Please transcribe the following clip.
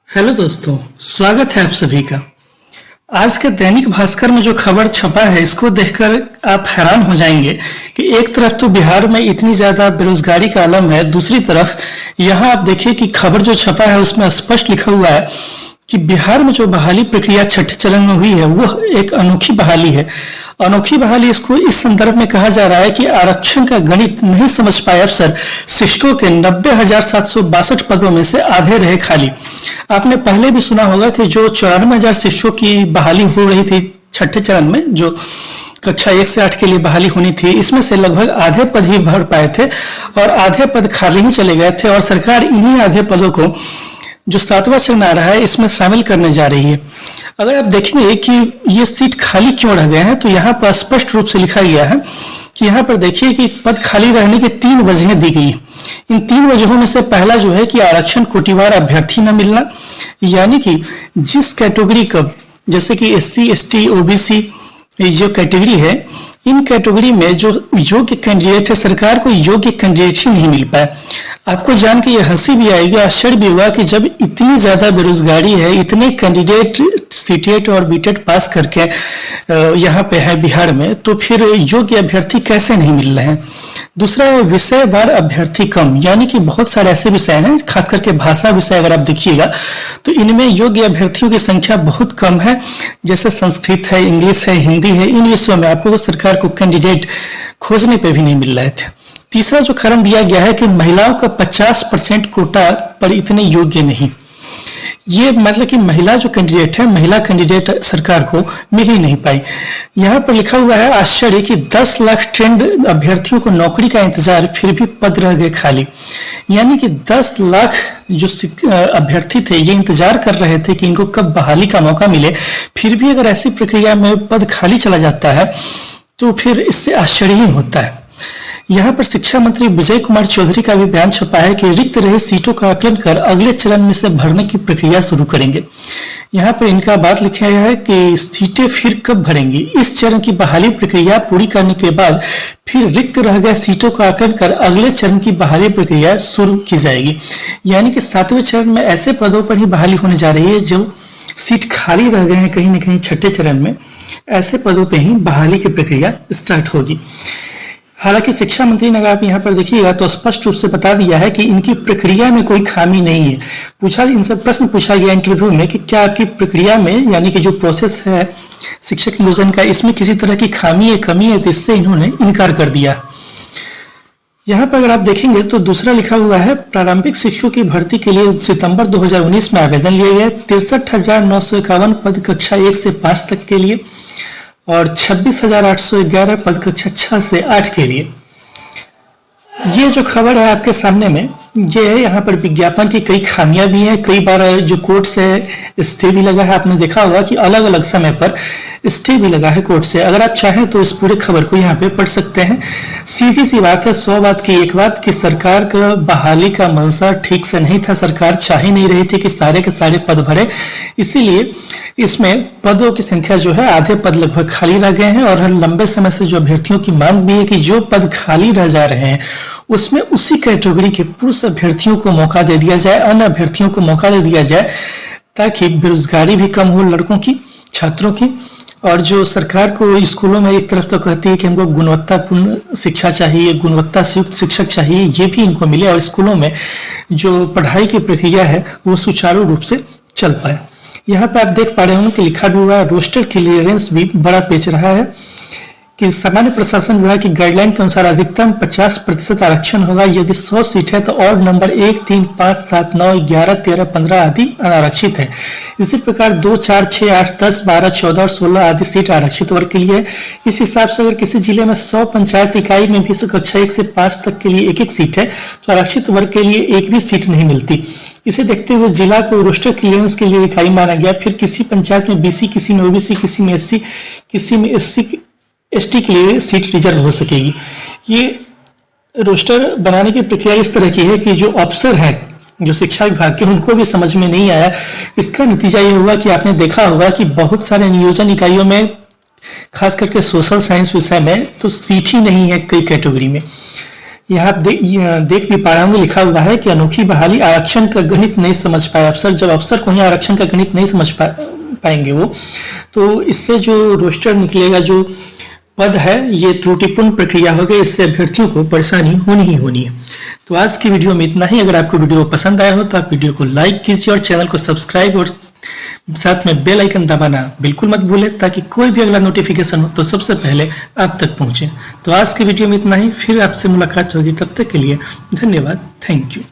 Hello दोस्तों, स्वागत है आप सभी का। आज के दैनिक भास्कर में जो खबर छपा है इसको देखकर आप हैरान हो जाएंगे कि एक तरफ तो बिहार में इतनी ज्यादा बेरोजगारी का आलम है, दूसरी तरफ यहाँ आप देखिए कि खबर जो छपा है उसमें स्पष्ट लिखा हुआ है कि बिहार में जो बहाली प्रक्रिया छठे चरण में हुई है वह एक अनोखी बहाली है। अनोखी बहाली इसको इस संदर्भ में कहा जा रहा है कि आरक्षण का गणित नहीं समझ पाए अफसर, शिक्षकों के 90,762 पदों में से आधे रहे खाली। आपने पहले भी सुना होगा कि जो 94,000 शिक्षकों की बहाली हो रही थी छठे चरण में, जो कक्षा 1 से 8 के लिए बहाली होनी थी, इसमें से लगभग आधे पद ही भर पाए थे और आधे पद खाली ही चले गए थे और सरकार इन्हीं आधे पदों को जो 7वां चरण आ रहा है इसमें शामिल करने जा रही है। अगर आप देखेंगे कि ये सीट खाली क्यों रह गए हैं तो यहाँ पर स्पष्ट रूप से लिखा गया है कि यहाँ पर देखिए कि पद खाली रहने की 3 वजहें दी गई हैं। इन 3 वजहों में से पहला जो है कि आरक्षण कोटिवार अभ्यर्थी न मिलना, यानी कि जिस कैटेगरी का जैसे कि SC, ST, OBC जो कैटेगरी है, इन कैटेगरी में जो योग्य कैंडिडेट है, सरकार को योग्य कैंडिडेट ही नहीं मिल पाए। आपको जान के ये हंसी भी आएगी, आश्चर्य भी होगा कि जब इतनी ज्यादा बेरोजगारी है, इतने कैंडिडेट सीटेट और बीटेट पास करके यहाँ पे है बिहार में, तो फिर योग्य अभ्यर्थी कैसे नहीं मिल रहे हैं। दूसरा है विषय वार अभ्यर्थी कम, यानी कि बहुत सारे ऐसे विषय हैं, खास करके भाषा विषय अगर आप देखिएगा तो इनमें योग्य अभ्यर्थियों की संख्या बहुत कम है। जैसे संस्कृत है, इंग्लिश है, हिंदी है, इन विषयों में आपको सरकार को कैंडिडेट खोजने पे भी नहीं मिल रहे थे। तीसरा जो कारण दिया गया है कि महिलाओं का 50% कोटा पर इतने योग्य नहीं, ये मतलब कि महिला जो कैंडिडेट है, महिला कैंडिडेट सरकार को मिल ही नहीं पाई। यहाँ पर लिखा हुआ है आश्चर्य कि 10 लाख ट्रेंड अभ्यर्थियों को नौकरी का इंतजार, फिर भी पद रह गए खाली। यानी कि 10 लाख जो अभ्यर्थी थे ये इंतजार कर रहे थे कि इनको कब बहाली का मौका मिले, फिर भी अगर ऐसी प्रक्रिया में पद खाली चला जाता है तो फिर इससे आश्चर्य ही होता है। यहाँ पर शिक्षा मंत्री विजय कुमार चौधरी का भी बयान छपा है कि रिक्त रहे सीटों का आकलन कर अगले चरण में से भरने की प्रक्रिया शुरू करेंगे। यहाँ पर इनका बात लिखा गया है कि सीटें फिर कब भरेंगी। इस चरण की बहाली प्रक्रिया पूरी करने के बाद फिर रिक्त रह गए सीटों का आकलन कर अगले चरण की बहाली प्रक्रिया शुरू की जाएगी। यानी कि 7वें चरण में ऐसे पदों पर ही बहाली होने जा रही है जो सीट खाली रह गए हैं कहीं न कहीं छठे चरण में, ऐसे पदों पर ही बहाली की प्रक्रिया स्टार्ट होगी। हालांकि शिक्षा मंत्री ने अगर आप यहाँ पर देखिएगा तो स्पष्ट रूप से बता दिया है कि इनकी प्रक्रिया में कोई खामी नहीं है। इनसे प्रश्न पूछा गया इंटरव्यू में कि क्या आपकी प्रक्रिया में, यानी कि जो प्रोसेस है शिक्षक नियोजन का, इसमें किसी तरह की खामी है, कमी है, तो इससे इन्होंने इनकार कर दिया। यहाँ पर अगर आप देखेंगे तो दूसरा लिखा हुआ है प्रारंभिक शिक्षकों की भर्ती के लिए सितंबर 2019 में आवेदन लिए गए 63,951 पद कक्षा 1 से 5 तक के लिए और 26,811 पद कक्षा 6 से 8 के लिए। ये जो खबर है आपके सामने में, ये है यहाँ पर विज्ञापन की कई खामियां भी हैं। कई बार जो कोर्ट से स्टे भी लगा है, आपने देखा होगा कि अलग अलग समय पर स्टे भी लगा है कोर्ट से। अगर आप चाहें तो इस पूरे खबर को यहाँ पे पढ़ सकते हैं। सीधी सी बात है, 100 बात की एक बात कि सरकार का बहाली का मंशा ठीक से नहीं था। सरकार चाह ही नहीं रही थी कि सारे के सारे पद भरे, इसीलिए इसमें पदों की संख्या जो है आधे पद लगभग खाली रह गए हैं। और लंबे समय से जो अभ्यर्थियों की मांग भी है कि जो पद खाली रह जा रहे हैं उसमें उसी कैटेगरी के पुरुष अभ्यर्थियों को मौका दे दिया जाए, अन्य अभ्यर्थियों को मौका दे दिया जाए, ताकि बेरोजगारी भी कम हो लड़कों की, छात्रों की। और जो सरकार को स्कूलों में एक तरफ तो कहती है कि हमको गुणवत्तापूर्ण शिक्षा चाहिए, गुणवत्ता से युक्त शिक्षक चाहिए, ये भी इनको मिले और स्कूलों में जो पढ़ाई की प्रक्रिया है वो सुचारू रूप से चल पाए। यहाँ पे आप देख पा रहे होंगे कि लिखा भी हुआ है रोस्टर क्लियरेंस भी बड़ा पेच रहा है कि सामान्य प्रशासन विभाग की गाइडलाइन के अनुसार अधिकतम 50% आरक्षण होगा। यदि 100 सीट है तो और नंबर 1, 3, 5, 7, 9, 11, 13, 15 आदि अनारक्षित है। इसी प्रकार 2, 4, 6, 8, 10, 12, 14 और 16 आदि सीट आरक्षित वर्ग के लिए है। इस हिसाब से अगर किसी जिले में 100 पंचायत इकाई में भी कक्षा 1 से 5 तक के लिए एक सीट है तो आरक्षित वर्ग के लिए एक भी सीट नहीं मिलती। इसे देखते हुए जिला को रोस्टर क्लियरेंस के लिए इकाई माना गया। फिर किसी पंचायत में BC, किसी में OBC, किसी में SC, किसी में ST के लिए सीट रिजर्व हो सकेगी। ये रोस्टर बनाने की प्रक्रिया इस तरह की है कि जो अफसर हैं जो शिक्षा विभाग के, उनको भी समझ में नहीं आया। इसका नतीजा ये हुआ कि आपने देखा होगा कि बहुत सारे नियोजन इकाइयों में, खास करके सोशल साइंस विषय में, तो सीट ही नहीं है कई कैटेगरी में। यहाँ आप देख भी पा रहे होंगे, लिखा हुआ है कि अनोखी बहाली, आरक्षण का गणित नहीं समझ पाए अफसर। जब अफसर को ही आरक्षण का गणित नहीं समझ पाएंगे वो, तो इससे जो रोस्टर निकलेगा, जो पद है, ये त्रुटिपूर्ण प्रक्रिया हो गई। इससे अभ्यर्थियों को परेशानी होनी ही होनी है। तो आज की वीडियो में इतना ही। अगर आपको वीडियो पसंद आया हो तो आप वीडियो को लाइक कीजिए और चैनल को सब्सक्राइब और साथ में बेल आइकन दबाना बिल्कुल मत भूलें, ताकि कोई भी अगला नोटिफिकेशन हो तो सबसे पहले आप तक पहुंचे। तो आज की वीडियो में इतना ही, फिर आपसे मुलाकात होगी। तब तक के लिए धन्यवाद। Thank you.